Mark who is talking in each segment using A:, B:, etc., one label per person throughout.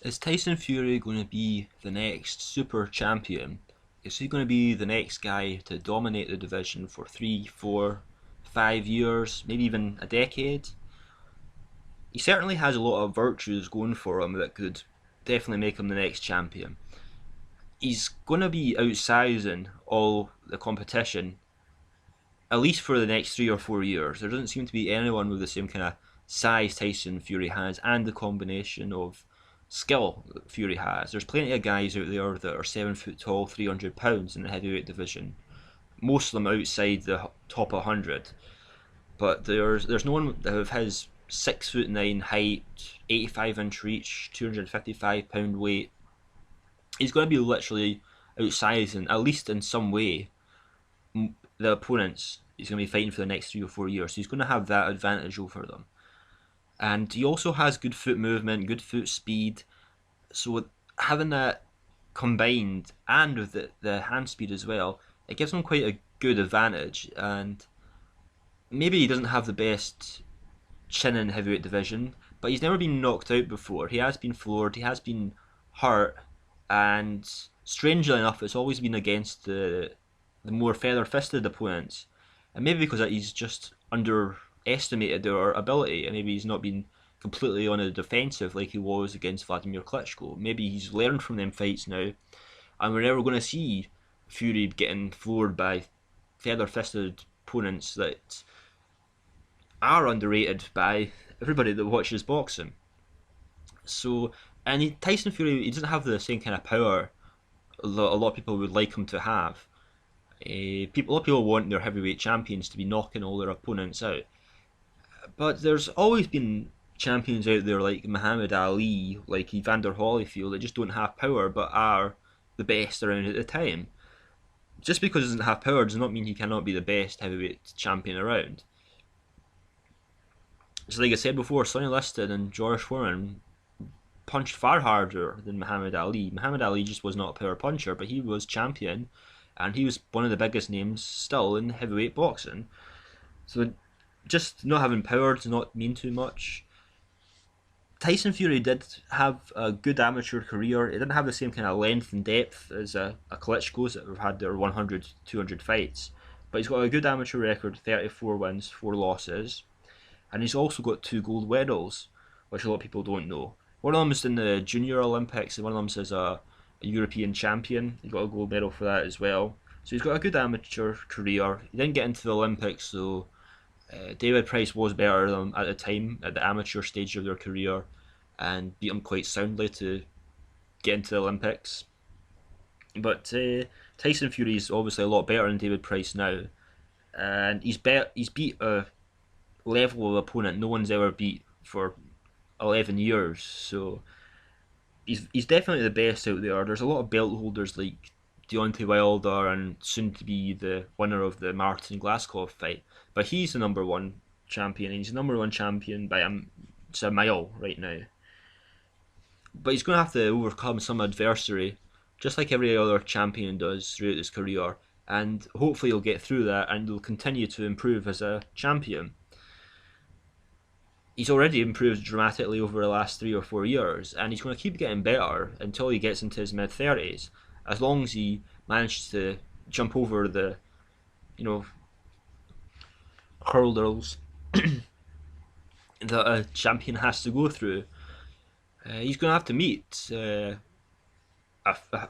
A: Is Tyson Fury going to be the next super champion? Is he going to be the next guy to dominate the division for 3, 4, 5 years, maybe even a decade? He certainly has a lot of virtues going for him that could definitely make him the next champion. He's going to be outsizing all the competition, at least for the next 3 or 4 years. There doesn't seem to be anyone with the same kind of size Tyson Fury has and the combination of skill that Fury has. There's plenty of guys out there that are 7 foot tall, 300 pounds in the heavyweight division. Most of them outside the top 100, but there's no one that have his 6'9" height, 85-inch reach, 255-pound weight. He's going to be literally outsizing, at least in some way, the opponents he's going to be fighting for the next 3 or 4 years. So he's going to have that advantage over them. And he also has good foot movement, good foot speed. So having that combined and with the hand speed as well, it gives him quite a good advantage. And maybe he doesn't have the best chin in heavyweight division, but he's never been knocked out before. He has been floored, he has been hurt, and strangely enough, it's always been against the more feather fisted opponents. And maybe because he's just underestimated their ability, and maybe he's not been completely on the defensive like he was against Wladimir Klitschko. Maybe he's learned from them fights now, and we're never going to see Fury getting floored by feather fisted opponents that are underrated by everybody that watches boxing. So, and Tyson Fury, he doesn't have the same kind of power a lot of people would like him to have. A lot of people want their heavyweight champions to be knocking all their opponents out, but there's always been champions out there like Muhammad Ali, like Evander Holyfield, that just don't have power but are the best around at the time. Just because he doesn't have power does not mean he cannot be the best heavyweight champion around. So, like I said before, Sonny Liston and George Foreman punched far harder than Muhammad Ali. Muhammad Ali just was not a power puncher, but he was champion, and he was one of the biggest names still in heavyweight boxing. So, just not having power does not mean too much. Tyson Fury did have a good amateur career. He didn't have the same kind of length and depth as a Klitschko's that have had their 100, 200 fights. But he's got a good amateur record, 34 wins, 4 losses. And he's also got 2 gold medals, which a lot of people don't know. One of them is in the Junior Olympics, and one of them is a European champion. He got a gold medal for that as well. So he's got a good amateur career. He didn't get into the Olympics, so David Price was better than him at the time, at the amateur stage of their career, and beat him quite soundly to get into the Olympics. But Tyson Fury is obviously a lot better than David Price now, and he's beat a level of opponent no one's ever beat for 11 years. So he's definitely the best out there. There's a lot of belt holders like Deontay Wilder and soon to be the winner of the Martin Glaskov fight, but he's the number one champion, and he's the number one champion by a mile right now. But he's going to have to overcome some adversity, just like every other champion does throughout his career, and hopefully he'll get through that and he'll continue to improve as a champion. He's already improved dramatically over the last 3 or 4 years, and he's going to keep getting better until he gets into his mid 30s. As long as he manages to jump over the, hurdles that a champion has to go through, he's going to have to meet a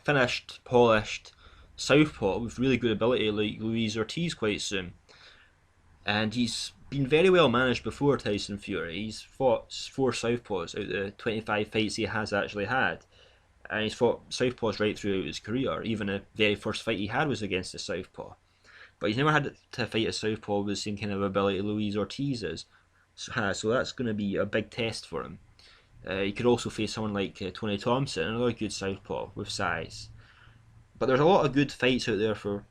A: finished, polished southpaw with really good ability like Luis Ortiz quite soon. And he's been very well managed before, Tyson Fury. He's fought 4 southpaws out of the 25 fights he has actually had. And he's fought southpaws right throughout his career. Even the very first fight he had was against a southpaw. But he's never had to fight a southpaw with the same kind of ability Luis Ortiz has. So that's going to be a big test for him. He could also face someone like Tony Thompson, another good southpaw with size. But there's a lot of good fights out there for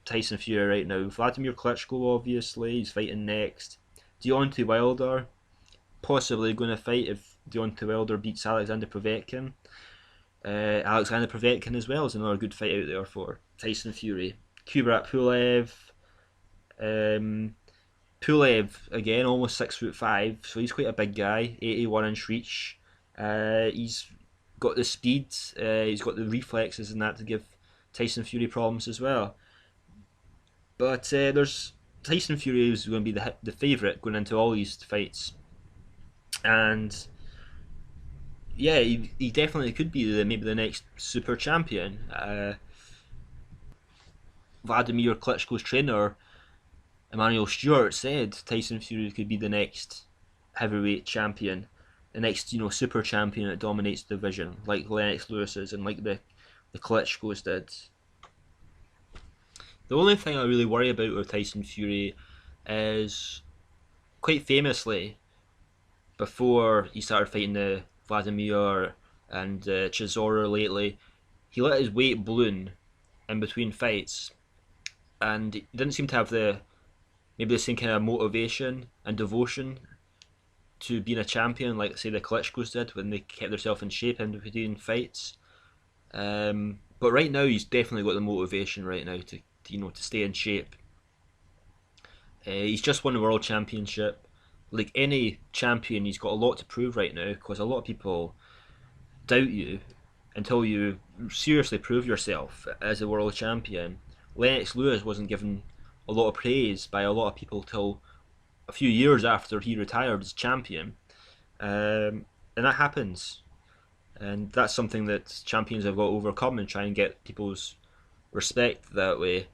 A: Tyson Fury right now. Wladimir Klitschko, obviously, he's fighting next. Deontay Wilder, possibly going to fight if Deontay Wilder beats Alexander Povetkin. Alexander Povetkin as well is another good fight out there for Tyson Fury. Kubrat Pulev. Pulev, again, almost 6'5", so he's quite a big guy, 81-inch reach. He's got the speed, he's got the reflexes and that to give Tyson Fury problems as well. But there's Tyson Fury is going to be the favourite going into all these fights, and yeah, he definitely could be maybe the next super champion. Wladimir Klitschko's trainer Emmanuel Stewart said Tyson Fury could be the next heavyweight champion, the next super champion that dominates the division, like Lennox Lewis's and like the Klitschko's did. The only thing I really worry about with Tyson Fury is, quite famously, before he started fighting the Wladimir and Chisora lately, he let his weight balloon in between fights, and he didn't seem to have maybe the same kind of motivation and devotion to being a champion like say the Klitschko's did when they kept themselves in shape in between fights. But right now he's definitely got the motivation right now to stay in shape. He's just won the world championship. Like any champion, he's got a lot to prove right now because a lot of people doubt you until you seriously prove yourself as a world champion. Lennox Lewis wasn't given a lot of praise by a lot of people till a few years after he retired as champion, and that happens, and that's something that champions have got to overcome and try and get people's respect that way.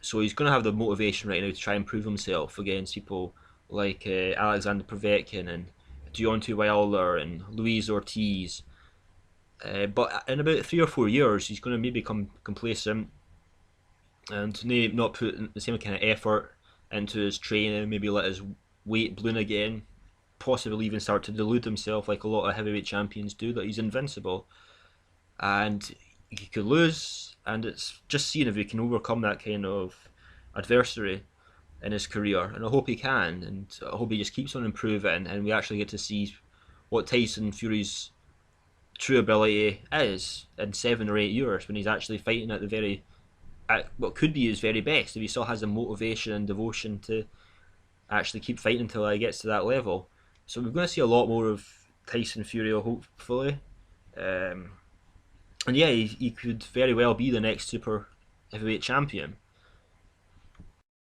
A: So he's going to have the motivation right now to try and prove himself against people like Alexander Povetkin and Deontay Wilder and Luis Ortiz. But in about 3 or 4 years, he's going to maybe become complacent and not put the same kind of effort into his training, maybe let his weight balloon again, possibly even start to delude himself like a lot of heavyweight champions do, that he's invincible. And he could lose, and it's just seeing if he can overcome that kind of adversary in his career. And I hope he can, and I hope he just keeps on improving, and we actually get to see what Tyson Fury's true ability is in 7 or 8 years when he's actually fighting at what could be his very best, if he still has the motivation and devotion to actually keep fighting until he gets to that level. So we're going to see a lot more of Tyson Fury, hopefully. And yeah, he could very well be the next super heavyweight champion.